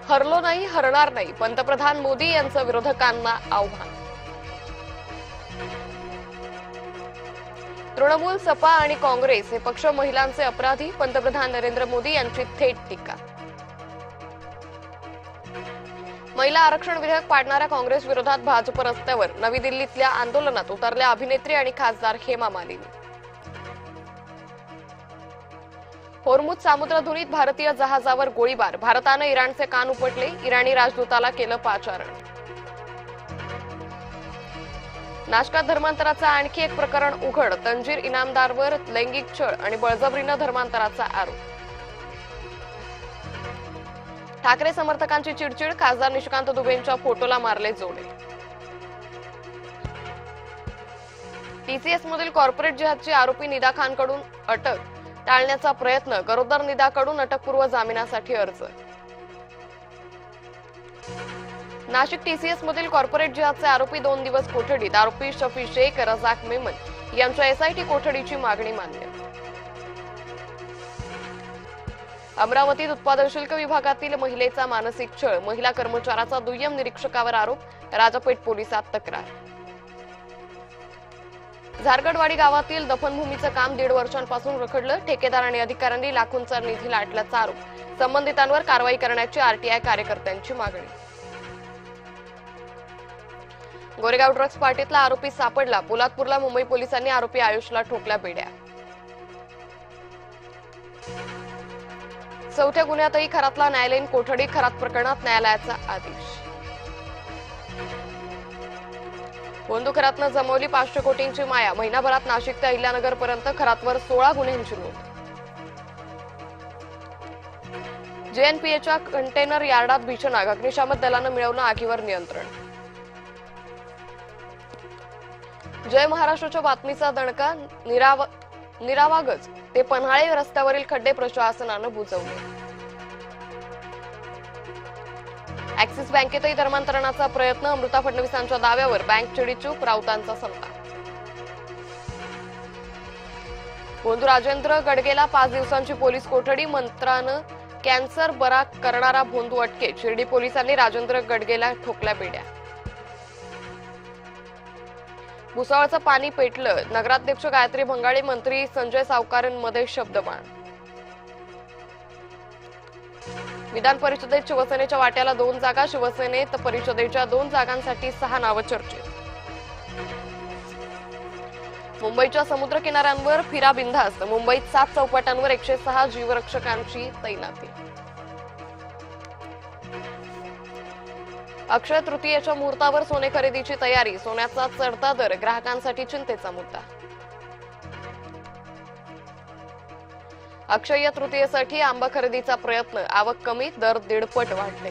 हरलो नाही, हरणार नाही, पंतप्रधान मोदी यांचं विरोधकांना आव्हान. तृणमूल, सपा आणि काँग्रेस हे पक्ष महिलांचे अपराधी, पंतप्रधान नरेंद्र मोदी यांची थेट टीका. महिला आरक्षण विधेयक पाडणाऱ्या काँग्रेस विरोधात भाजप रस्त्यावर, नवी दिल्लीतल्या आंदोलनात उतरल्या अभिनेत्री आणि खासदार हेमा मालिनी. होर्मुझ सामुद्रधुनीत भारतीय जहाजावर गोळीबार, भारताने इराणचे कान उपटले, इराणी राजदूताला केलं पाचारण. नाशकात धर्मांतराचा आणखी एक प्रकरण उघड, तंजीर इनामदारवर लैंगिक छळ आणि बळजबरीनं धर्मांतराचा आरोप. ठाकरे समर्थकांची चिडचिड, खासदार निशिकांत दुबेंच्या फोटोला मारले जोडे. टीसीएस मधील कॉर्पोरेट जिहादची आरोपी निदा खानकडून अटक टाळण्याचा प्रयत्न, गरोदर निदाकडून अटकपूर्व जामिनासाठी अर्ज. नाशिक टीसीएस मधील कॉर्पोरेट जिहादचे आरोपी 2 दिवस कोठडीत, आरोपी शफी शेख, रजाक मेमन यांच्या एसआयटी कोठडीची मागणी मान्य. अमरावतीत उत्पादन शुल्क विभागातील महिलेचा मानसिक छळ, महिला कर्मचाऱ्याचा दुय्यम निरीक्षकावर आरोप, राजापेठ पोलिसात तक्रार. झारगडवाडी गावातील दफनभूमीचं काम 1.5 वर्षांपासून रखडलं, ठेकेदार आणि अधिकाऱ्यांनी लाखोंचा निधी लाटल्याचा आरोप, संबंधितांवर कारवाई करण्याची आरटीआय कार्यकर्त्यांची मागणी. गोरेगाव ड्रग्ज पार्टीतला आरोपी सापडला, पोलादपूरला मुंबई पोलिसांनी आरोपी आयुषला ठोकल्या बेड्या. चौथ्या गुन्ह्यातही खरातला न्यायालयीन कोठडी, खरात प्रकरणात न्यायालयाचा आदेश. बोंधू खरातनं जमवली 500 कोटींची माया, महिनाभरात नाशिक ते अहिल्यानगर पर्यंत खरातवर 16 गुन्ह्यांची नोंद. जेएनपीएच्या कंटेनर यार्डात भीषण आग, अग्निशामक दलानं मिळवलं आगीवर नियंत्रण. जय महाराष्ट्राच्या बातमीचा दणका, निरावागज ते पन्हाळे रस्त्यावरील खड्डे प्रशासनानं बुजवले. ऍक्सिस बँकेतही धर्मांतरणाचा प्रयत्न, अमृता फडणवीसांच्या दाव्यावर बँक चिडीचूप, राऊतांचा संताप. बोंधू राजेंद्र गडगेला 5 दिवसांची पोलीस कोठडी, मंत्रानं कॅन्सर बरा करणारा भोंदू अटकेत, शिर्डी पोलिसांनी राजेंद्र गडगेला ठोकल्या बेड्या. भुसावळचं पाणी पेटलं, नगराध्यक्ष गायत्री भंगाळे, मंत्री संजय सावकारांमध्ये शब्दबाण. विधान परिषदेत शिवसेनेच्या वाट्याला 2 जागा, शिवसेनेत परिषदेच्या 2 जागांसाठी 6 नावं चर्चेत. मुंबईच्या समुद्र किनाऱ्यांवर फिरा बिनधास्त, मुंबईत 7 चौपाट्यांवर 106 जीवरक्षकांची तैनाती. अक्षय तृतीयेच्या मुहूर्तावर सोने खरेदीची तयारी, सोन्याचा चढता दर ग्राहकांसाठी चिंतेचा मुद्दा. अक्षय तृतीयेसाठी आंबा खरेदीचा प्रयत्न, आवक कमी, दर 1.5 पट वाढले.